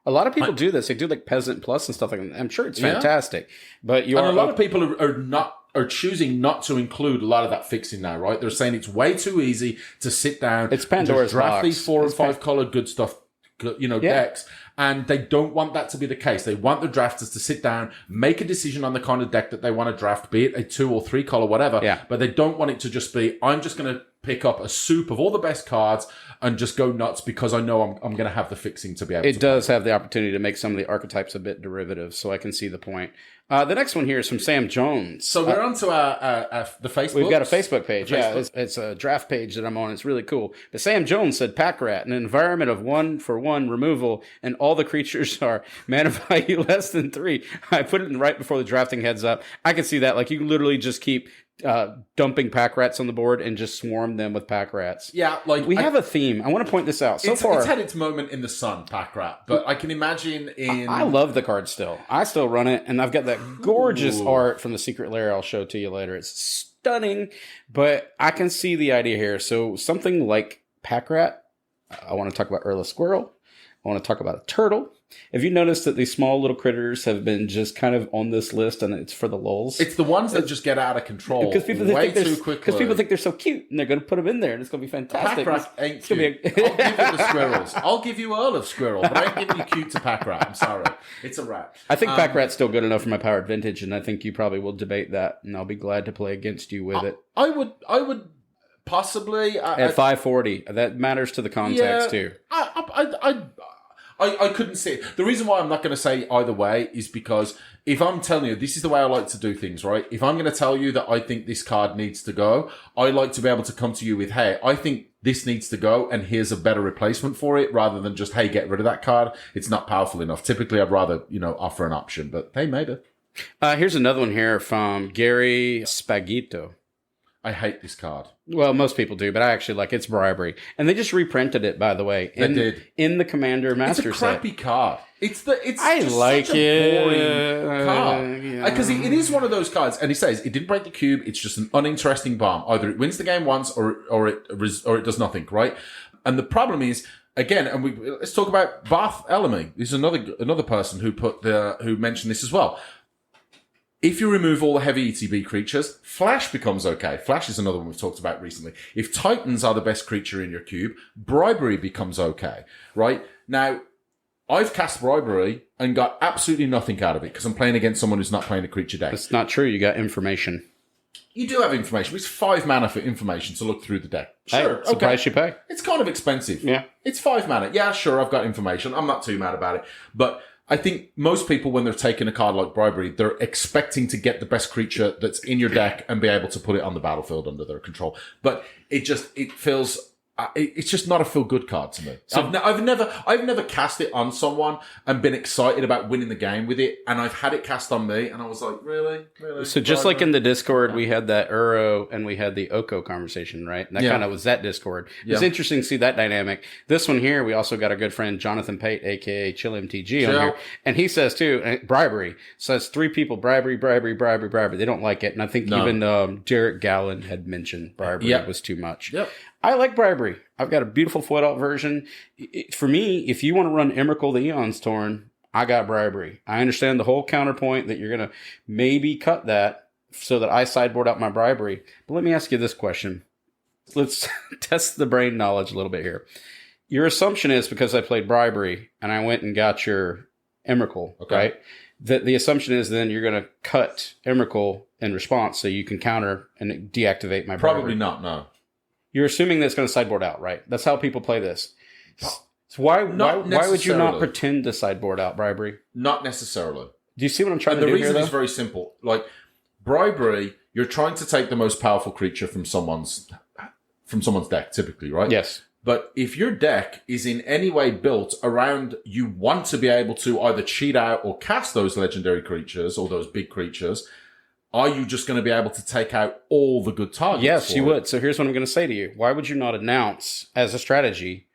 A lot of people do this. They do like Peasant Plus and stuff like that. I'm sure it's fantastic. But a lot of people are choosing not to include a lot of that fixing now, right? They're saying it's way too easy to sit down. It's Pandora's draft box. These 4 and 5 color good stuff, decks. And they don't want that to be the case. They want the drafters to sit down, make a decision on the kind of deck that they want to draft, be it a 2 or 3 color, whatever. Yeah. But they don't want it to just be, I'm just going to pick up a soup of all the best cards and just go nuts because I know I'm going to have the fixing to be able to. It does have the opportunity to make some of the archetypes a bit derivative, so I can see the point. The next one here is from Sam Jones. So we're on to the Facebook. We've got a Facebook page. It's a draft page that I'm on. It's really cool. But Sam Jones said, Pack Rat, an environment of 1/1 removal, and all the creatures are mana value less than 3. I put it in right before the drafting heads up. I can see that. Like, you can literally just keep dumping pack rats on the board and just swarm them with pack rats. Yeah, like we have a theme. I want to point this out. So far, it's had its moment in the sun, pack rat, but I can imagine I love the card still. I still run it, and I've got that gorgeous art from the Secret Lair I'll show to you later. It's stunning, but I can see the idea here. So something like pack rat. I want to talk about Erla Squirrel. I want to talk about a turtle. Have you noticed that these small little critters have been just kind of on this list, and it's for the lulz? It's the ones that just get out of control because people way think too quickly. Because people think they're so cute, and they're going to put them in there, and it's going to be fantastic. Pack rat ain't cute. I'll give you the squirrels. I'll give you Earl of Squirrel, but I ain't giving you cute to pack rat. I'm sorry. It's a rat. I think pack rat's still good enough for my powered vintage, and I think you probably will debate that, and I'll be glad to play against you with it. I would possibly at 540. That matters to the context too. I couldn't see it. The reason why I'm not going to say either way is because if I'm telling you, this is the way I like to do things, right? If I'm going to tell you that I think this card needs to go, I like to be able to come to you with, hey, I think this needs to go and here's a better replacement for it rather than just, hey, get rid of that card. It's not powerful enough. Typically, I'd rather, offer an option, but hey, maybe. Here's another one here from Gary Spagito. I hate this card. Well, most people do, but I actually like it's bribery. And they just reprinted it, by the way. They did. In the Commander Master It's a crappy card. It's I just like such a it. boring card. Because it is one of those cards, and he says it didn't break the cube. It's just an uninteresting bomb. Either it wins the game once, or it does nothing. Right. And the problem is, again, and let's talk about Bath Elamy. This is another person who mentioned this as well. If you remove all the heavy ETB creatures, Flash becomes okay. Flash is another one we've talked about recently. If Titans are the best creature in your cube, Bribery becomes okay, right? Now, I've cast Bribery and got absolutely nothing out of it because I'm playing against someone who's not playing a creature deck. That's not true. You got information. You do have information, but it's 5 mana for information to look through the deck. Sure, Hey, it's the price you pay. It's kind of expensive. Yeah. It's 5 mana. Yeah, sure, I've got information. I'm not too mad about it. But I think most people, when they're taking a card like Bribery, they're expecting to get the best creature that's in your deck and be able to put it on the battlefield under their control. But it feels... it's just not a feel-good card to me. So I've never cast it on someone and been excited about winning the game with it, and I've had it cast on me, and I was like, really? So just like in the Discord, we had that Uro and we had the Oko conversation, right? And that kind of was that Discord. It was interesting to see that dynamic. This one here, we also got our good friend Jonathan Pate, a.k.a. Chill MTG, on here. And he says, too, bribery. Says 3 people, bribery. They don't like it. And I think even Jarrett Gallen had mentioned bribery was too much. Yep. I like bribery. I've got a beautiful foiled out version. For me, if you want to run Emrakul the Eon's Torn, I got bribery. I understand the whole counterpoint that you're going to maybe cut that so that I sideboard out my bribery. But let me ask you this question. Let's test the brain knowledge a little bit here. Your assumption is because I played bribery and I went and got your Emrakul, right? That the assumption is then you're going to cut Emrakul in response so you can counter and deactivate my bribery. Probably not, no. You're assuming that's going to sideboard out, right? That's how people play this. So why would you not pretend to sideboard out bribery? Not necessarily. Do you see what I'm trying to do here, the reason is very simple. Like, bribery, you're trying to take the most powerful creature from someone's deck, typically, right? Yes. But if your deck is in any way built around you want to be able to either cheat out or cast those legendary creatures or those big creatures, are you just going to be able to take out all the good targets? Yes, you would. So here's what I'm going to say to you. Why would you not announce as a strategy,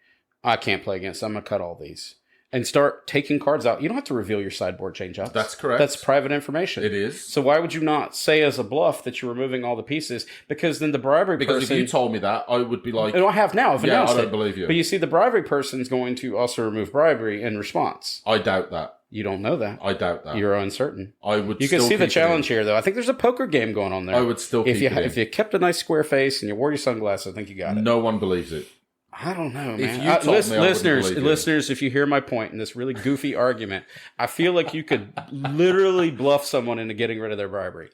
I can't play against, I'm going to cut all these. And start taking cards out. You don't have to reveal your sideboard change-outs. That's correct. That's private information. It is. So why would you not say as a bluff that you're removing all the pieces? Because then the bribery person... Because if you told me that, I would be like... I have now. I've announced it. I don't believe you. But you see, the bribery person's going to also remove bribery in response. I doubt that. You don't know that. I doubt that. You're uncertain. I would. You can see the challenge here, though. I think there's a poker game going on there. I would still keep it in. If you kept a nice square face and you wore your sunglasses, I think you got it. No one believes it. I don't know, man. If you told me, listeners, if you hear my point in this really goofy argument, I feel like you could literally bluff someone into getting rid of their bribery.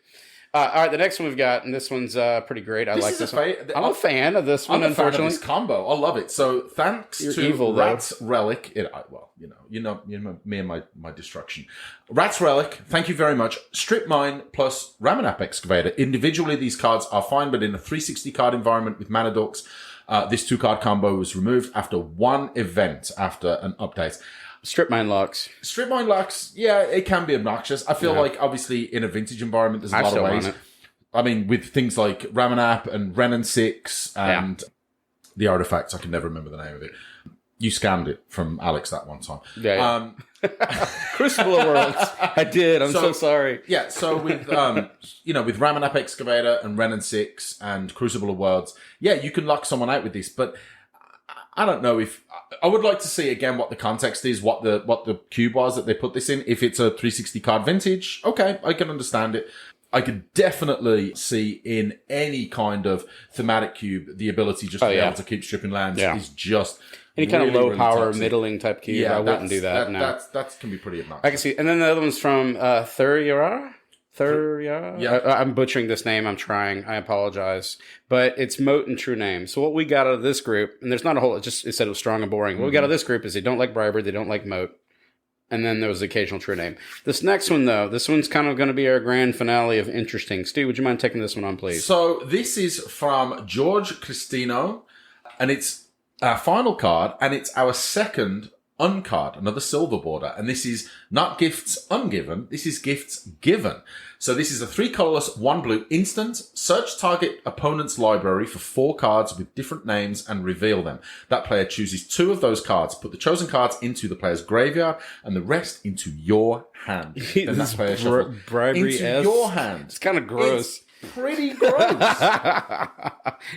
All right, the next one we've got, and this one's pretty great. I like this one. I'm a fan of this one, unfortunately. I'm a fan of this combo. I love it. So thanks to Rat's Relic. You know me and my destruction. Rat's Relic, thank you very much. Strip Mine plus Ramanap Excavator. Individually, these cards are fine, but in a 360 card environment with mana dorks, this 2-card combo was removed after one event after an update. Strip Mine locks. Strip Mine locks, yeah, it can be obnoxious. I feel like, obviously, in a vintage environment, there's a lot of ways. I mean, with things like Ramanap and Renin 6 and the artifacts, I can never remember the name of it. You scanned it from Alex that one time. Yeah. Crucible of Worlds. I did. I'm so sorry. Yeah. So with, with Ramanap Excavator and Renin 6 and Crucible of Worlds, yeah, you can lock someone out with this, but I don't know if I would like to see again what the context is, what the cube was that they put this in. If it's a 360 card vintage, okay, I can understand it. I could definitely see in any kind of thematic cube the ability just to be able to keep stripping lands is just any kind of low power, middling type cube. I wouldn't do that. That can be pretty obnoxious. I can see. And then the other one's from Thuriara. I'm butchering this name. I'm trying. I apologize. But it's Moat and True Name. So what we got out of this group, and there's not a whole, it said it was strong and boring. What we got out of this group is they don't like bribery, they don't like Moat. And then there was the occasional True Name. This next one, though, this one's kind of going to be our grand finale of interesting. Stu, would you mind taking this one on, please? So this is from George Cristino, and it's our final card, and it's our second uncard, another silver border. And this is not gifts ungiven, this is gifts given. So this is a 3 colorless, 1 blue instant. Search target opponent's library for 4 cards with different names and reveal them. That player chooses 2 of those cards. Put the chosen cards into the player's graveyard and the rest into your hand. Then that player shuffles into your hand. It's kind of gross. It's pretty gross.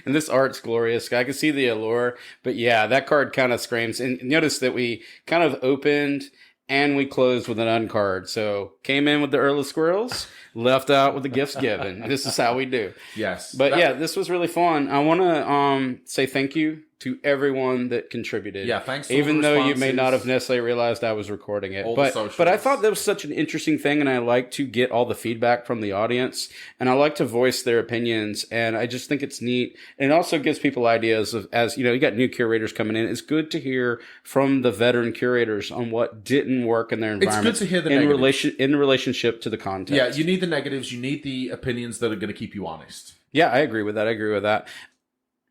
And this art's glorious. I can see the allure, but yeah, that card kind of screams. And notice that we kind of opened and we closed with an uncard. So came in with the early squirrels, left out with the gifts given. This is how we do. Yes. But this was really fun. I want to say thank you to everyone that contributed. Yeah, thanks. Even though you may not have necessarily realized I was recording it, but I thought that was such an interesting thing, and I like to get all the feedback from the audience, and I like to voice their opinions, and I just think it's neat, and it also gives people ideas of, as you know, you got new curators coming in. It's good to hear from the veteran curators on what didn't work in their environment. It's good to hear the negatives. In relationship to the context. Yeah, you need the negatives. You need the opinions that are going to keep you honest. Yeah, I agree with that.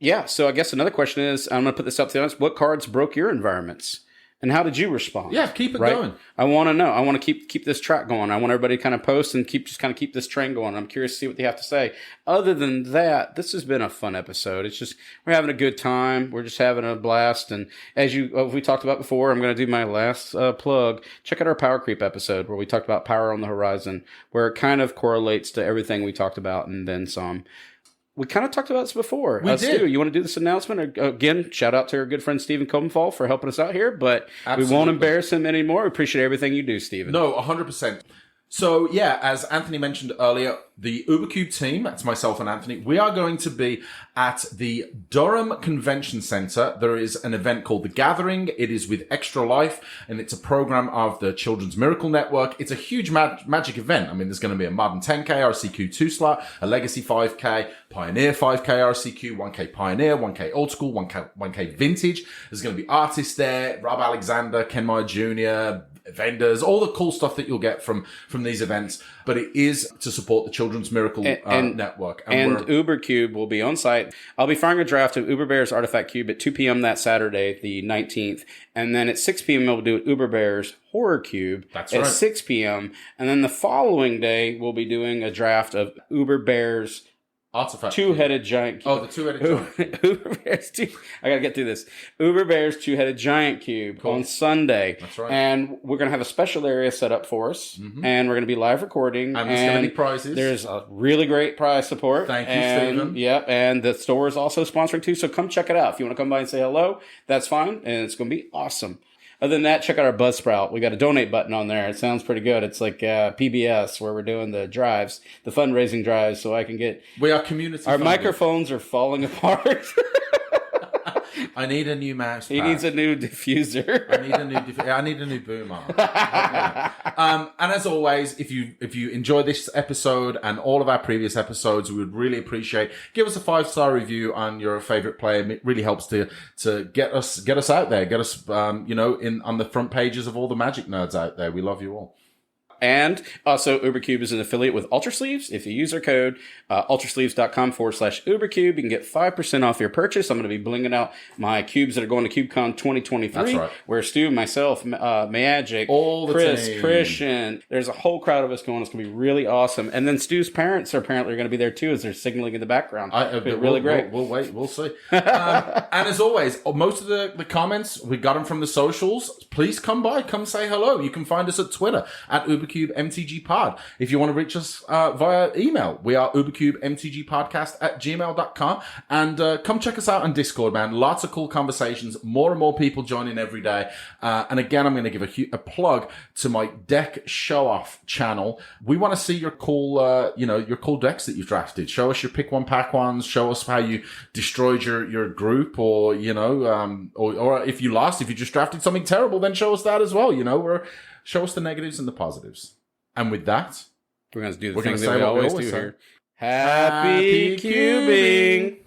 Yeah, so I guess another question is, I'm going to put this up to the audience, what cards broke your environments? And how did you respond? Yeah, keep it going. I want to know. I want to keep this track going. I want everybody to kind of post and keep this train going. I'm curious to see what they have to say. Other than that, this has been a fun episode. It's just, we're having a good time. We're just having a blast. And as we talked about before, I'm going to do my last plug. Check out our Power Creep episode where we talked about Power on the Horizon, where it kind of correlates to everything we talked about and then some. We kind of talked about this before. We did. Stu, you want to do this announcement? Again, shout out to our good friend Stephen Copenfall for helping us out here, but We won't embarrass him anymore. We appreciate everything you do, Stephen. No, 100%. So, yeah, as Anthony mentioned earlier, the Ubercube team, that's myself and Anthony, we are going to be at the Durham Convention Center. There is an event called The Gathering. It is with Extra Life, and it's a program of the Children's Miracle Network. It's a huge magic event. I mean, there's going to be a Modern 10K RCQ 2-slot, a Legacy 5K, Pioneer 5K RCQ, 1K Pioneer, 1K Old School, 1K Vintage. There's going to be artists there, Rob Alexander, Ken Meyer Jr., vendors, all the cool stuff that you'll get from these events, but it is to support the Children's Miracle Network. And Ubercube will be on site. I'll be firing a draft of Uber Bears Artifact Cube at 2 p.m. that Saturday, the 19th, and then at 6 p.m. we'll do Uber Bears Horror Cube at 6 p.m. And then the following day we'll be doing a draft of Uber Bears Artifact two-headed giant cube. Oh, the two-headed giant cube. Uber Bears I gotta get through this. Uber Bears two-headed giant cube on Sunday. That's right. And we're gonna have a special area set up for us, and we're gonna be live recording. And there's gonna be prizes. There's a really great prize support. Thank you, Stephen. Yep, and the store is also sponsoring too. So come check it out. If you want to come by and say hello, that's fine, and it's gonna be awesome. Other than that, check out our Buzzsprout. We got a donate button on there. It sounds pretty good. It's like PBS where we're doing the drives, the fundraising drives, so I can get... We are community Our microphones are falling apart. I need a new mouse pad. He needs a new diffuser. I need a new boom arm. And as always, if you enjoy this episode and all of our previous episodes, we would really appreciate, give us a 5-star review on your favorite player. It really helps to get us out there, get us on the front pages of all the Magic nerds out there. We love you all. And also, Ubercube is an affiliate with Ultrasleeves. If you use our code, ultrasleeves.com/Ubercube, you can get 5% off your purchase. I'm going to be blinging out my cubes that are going to CubeCon 2023. That's right. Where Stu, myself, Magic, all the Chris, team. Christian, there's a whole crowd of us going. It's going to be really awesome. And then Stu's parents are apparently going to be there too, as they're signaling in the background. Really great. We'll wait. We'll see. And as always, most of the comments, we got them from the socials. Please come by. Come say hello. You can find us at Twitter at Ubercube MTG Pod. If you want to reach us via email, we are ubercubemtgpodcast@gmail.com. And come check us out on Discord, man. Lots of cool conversations. More and more people joining every day. And again, I'm going to give a plug to my deck show-off channel. We want to see your cool, your cool decks that you've drafted. Show us your pick one, pack ones. Show us how you destroyed your group, or or if you lost, if you just drafted something terrible, then show us that as well. Show us the negatives and the positives. And with that, we're going to do the thing that we always do here. Happy cubing!